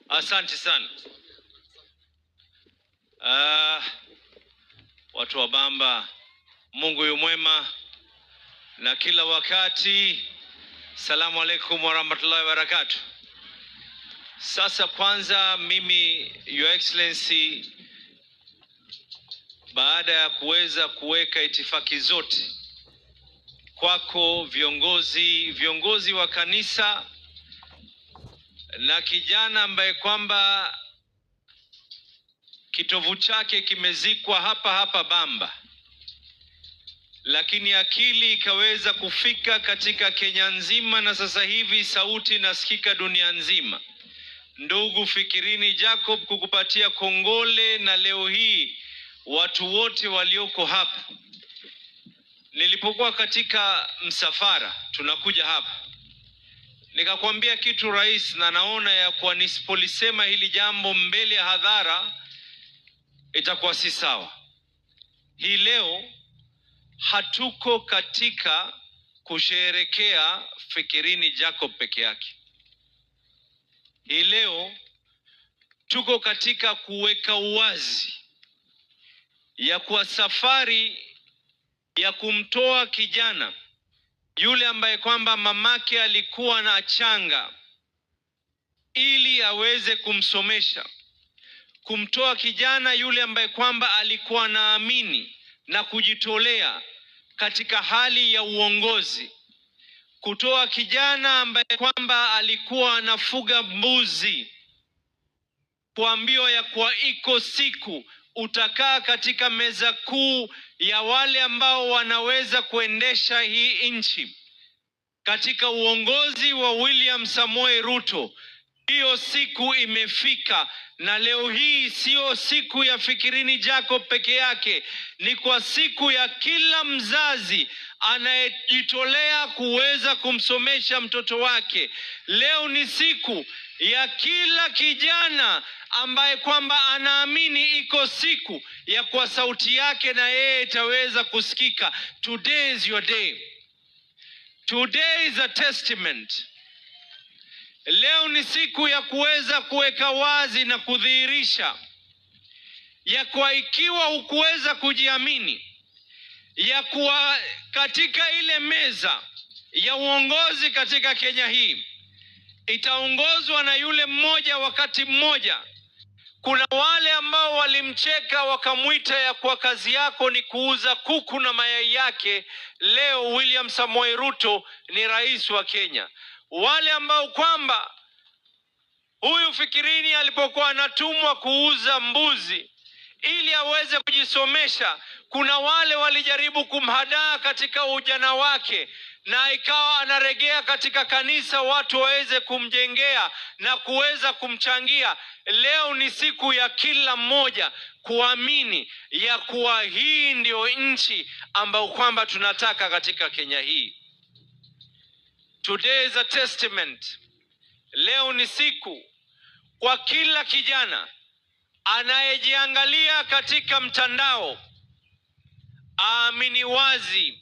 Asante sana. Watu wa Bamba, Mungu yu mwema na kila wakati. Salamu alaikum wa rahmatullahi wa barakatuh. Sasa kwanza mimi, Your Excellency, baada ya kuweza kuweka itifaki zote kwako, viongozi wa kanisa na kijana ambaye kwamba kitovu chake kimezikwa hapa hapa Bamba, lakini akili ikaweza kufika katika Kenya nzima na sasa hivi sauti nasikika dunia nzima. Ndugu Fikirini Jacob, kukupatia kongole, na leo hii watu wote walioko hapa. Nilipokuwa katika msafara tunakuja hapa, nikakwambia kitu rais, na naona ya kuwa nisipolisema hili jambo mbele ya hadhara itakuwa si sawa. Hii leo hatuko katika kusherehekea Fikirini Jacob peke yake. Hii leo tuko katika kuweka uwazi ya kuwa safari ya kumtoa kijana yule ambaye kwamba mamake alikuwa na changa ili aweze kumsomesha, kumtoa kijana yule ambaye kwamba alikuwa naamini na kujitolea katika hali ya uongozi, kutoa kijana ambaye kwamba alikuwa anafuga mbuzi, kuambiwa ya kuwa iko siku utakaa katika meza kuu ya wale ambao wanaweza kuendesha hii nchi katika uongozi wa William Samoei Ruto. Hiyo siku imefika, na leo hii sio siku ya Fikirini Jacob peke yake, ni kwa siku ya kila mzazi anayejitolea kuweza kumsomesha mtoto wake. Leo ni siku ya kila kijana ambaye kwamba anaamini iko siku ya kwa sauti yake na yeye itaweza kusikika. Today is your day. Today is a testament. Leo ni siku ya kuweza kuweka wazi na kudhihirisha ya kuwa ikiwa hukuweza kujiamini, ya kuwa katika ile meza ya uongozi katika Kenya hii itaongozwa na yule mmoja. Wakati mmoja kuna wale ambao walimcheka wakamwita ya kuwa kazi yako ni kuuza kuku na mayai yake. Leo William Samoei Ruto ni rais wa Kenya. Wale ambao kwamba huyu Fikirini alipokuwa anatumwa kuuza mbuzi ili aweze kujisomesha, kuna wale walijaribu kumhadaa katika ujana wake na ikawa anaregea katika kanisa watu waweze kumjengea na kuweza kumchangia. Leo ni siku ya kila mmoja kuamini ya kuwa hii ndio nchi ambayo kwamba tunataka katika Kenya hii. Today is a testament. Leo ni siku kwa kila kijana anayejiangalia katika mtandao aamini wazi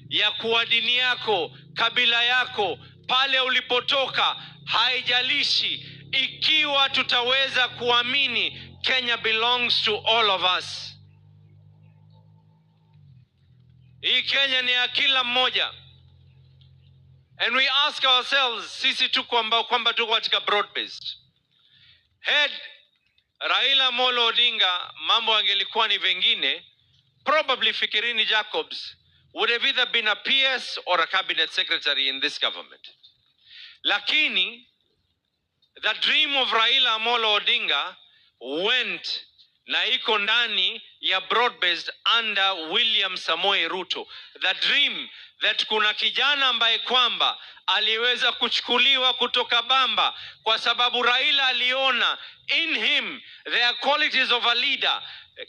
ya kuwa dini yako, kabila yako, pale ulipotoka, haijalishi, ikiwa tutaweza kuamini Kenya belongs to all of us. Hii Kenya ni ya kila mmoja. And we ask ourselves, sisi tuko ambao kwamba tuko katika broad based. Head Raila Amolo Odinga, mambo angelikuwa ni vengine, probably Fikirini Jacobs would have either been a PS or a cabinet secretary in this government. Lakini the dream of Raila Amolo Odinga went na iko ndani ya broad based under William Samoei Ruto. The dream that kuna kijana ambaye kwamba aliweza kuchukuliwa kutoka Bamba kwa sababu Raila aliona in him there are qualities of a leader.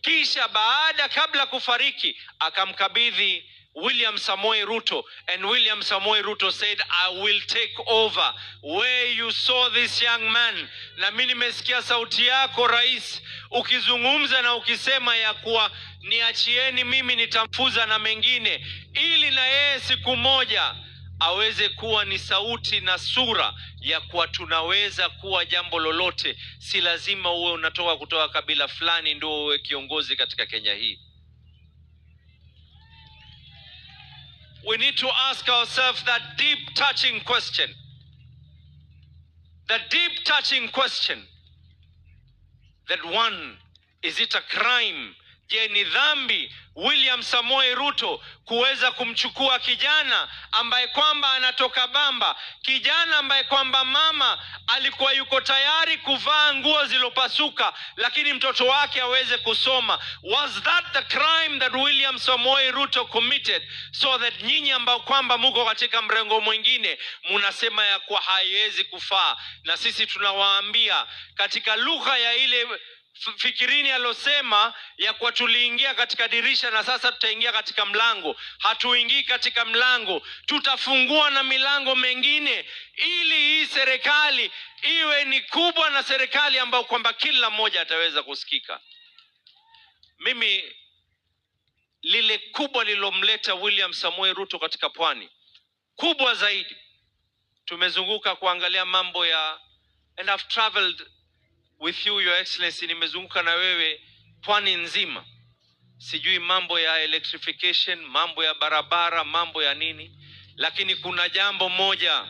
Kisha kabla kufariki akamkabidhi William Samoei Ruto, and William Samoei Ruto said, I will take over where you saw this young man. Na mimi nimesikia sauti yako rais ukizungumza na ukisema ya kuwa niachieni mimi nitamfuza na mengine, ili na yeye siku moja aweze kuwa ni sauti na sura ya kuwa tunaweza kuwa jambo lolote. Si lazima uwe unatoka kutoka kabila fulani ndio uwe kiongozi katika Kenya hii. We need to ask ourselves that deep touching question. The deep touching question. That one, is it a crime? Je, ni dhambi William Samoei Ruto kuweza kumchukua kijana ambaye kwamba anatoka Bamba, kijana ambaye kwamba mama alikuwa yuko tayari kuvaa nguo zilopasuka lakini mtoto wake aweze kusoma? Was that the crime that William Samoei Ruto committed? So that nyinyi ambao kwamba muko katika mrengo mwingine munasema ya kuwa haiwezi kufaa, na sisi tunawaambia katika lugha ya ile Fikirini alosema ya kwa tuliingia katika dirisha na sasa tutaingia katika mlango. Hatuingii katika mlango, tutafungua na milango mengine ili hii serikali iwe ni kubwa na serikali ambayo kwamba kila mmoja ataweza kusikika. Mimi lile kubwa lilomleta William Samoei Ruto katika pwani, kubwa zaidi, tumezunguka kuangalia mambo ya, and I've traveled with you, Your Excellency, nimezunguka na wewe pwani nzima. Sijui mambo ya electrification, mambo ya barabara, mambo ya nini, lakini kuna jambo moja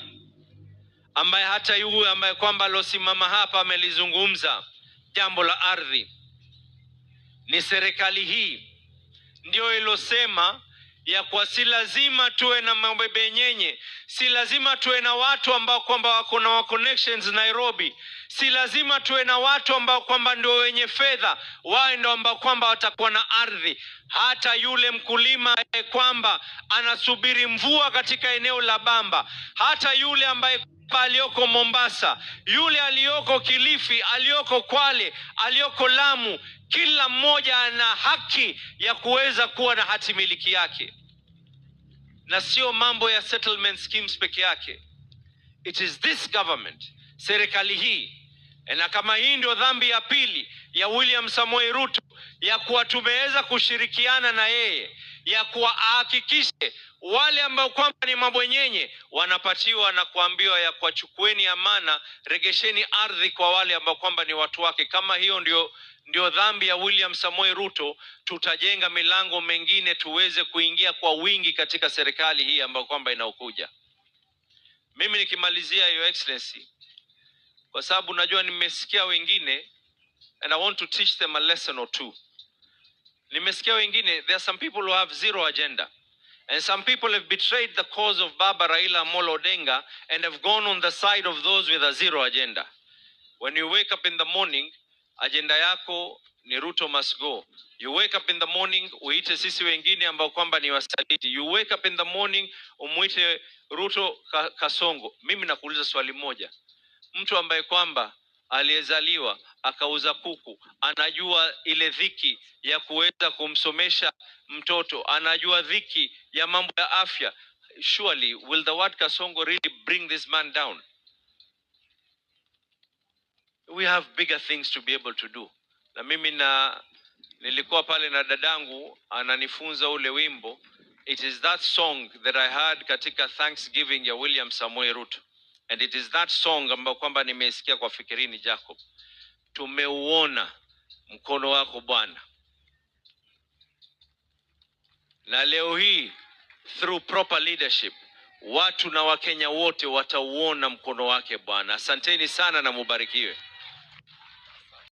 ambaye hata yule ambaye kwamba losimama hapa amelizungumza, jambo la ardhi. Ni serikali hii ndio ilosema ya kwa si lazima tuwe na mabebenyenye, si lazima tuwe na watu ambao kwamba wako na connections Nairobi, si lazima tuwe na watu ambao kwamba ndio wenye fedha, wao ndio ambao kwamba watakuwa na ardhi. Hata yule mkulima kwamba anasubiri mvua katika eneo la Bamba, hata yule ambaye aliyoko Mombasa, yule aliyoko Kilifi, aliyoko Kwale, aliyoko Lamu, kila mmoja ana haki ya kuweza kuwa na hati miliki yake, na sio mambo ya settlement schemes peke yake. It is this government, serikali hii. Na kama hii ndio dhambi ya pili ya William Samoei Ruto, ya kuwa tumeweza kushirikiana na yeye ya kuwa ahakikishe wale ambao kwamba ni mabwenyenye wanapatiwa na kuambiwa ya kwa chukueni amana, regesheni ardhi kwa wale ambao kwamba ni watu wake. Kama hiyo ndio dhambi ya William Samoei Ruto, tutajenga milango mengine tuweze kuingia kwa wingi katika serikali hii ambayo kwamba inaokuja. Mimi nikimalizia, Your Excellency, kwa sababu najua nimesikia wengine, and I want to teach them a lesson or two. Nimesikia wengine, there are some people who have zero agenda, and some people have betrayed the cause of Baba Raila Amolo Odinga and have gone on the side of those with a zero agenda. When you wake up in the morning, agenda yako ni Ruto must go. You wake up in the morning, uite sisi wengine ambao kwamba ni wasaliti. You wake up in the morning, umuite Ruto Kasongo. Mimi nakuuliza swali moja. Mtu ambaye kwamba aliyezaliwa akauza kuku, anajua ile dhiki ya kuweza kumsomesha mtoto, anajua dhiki ya mambo ya afya, surely will the word Kasongo really bring this man down? We have bigger things to be able to do. Na mimi nilikuwa pale na dadangu ananifunza ule wimbo. It is that song that I heard katika Thanksgiving ya William Samoei Ruto, and it is that song ambayo kwamba nimesikia kwa Fikirini Jacob. Tumeuona mkono wako Bwana, na leo hii through proper leadership watu na Wakenya wote watauona mkono wake Bwana. Asanteni sana na mubarikiwe.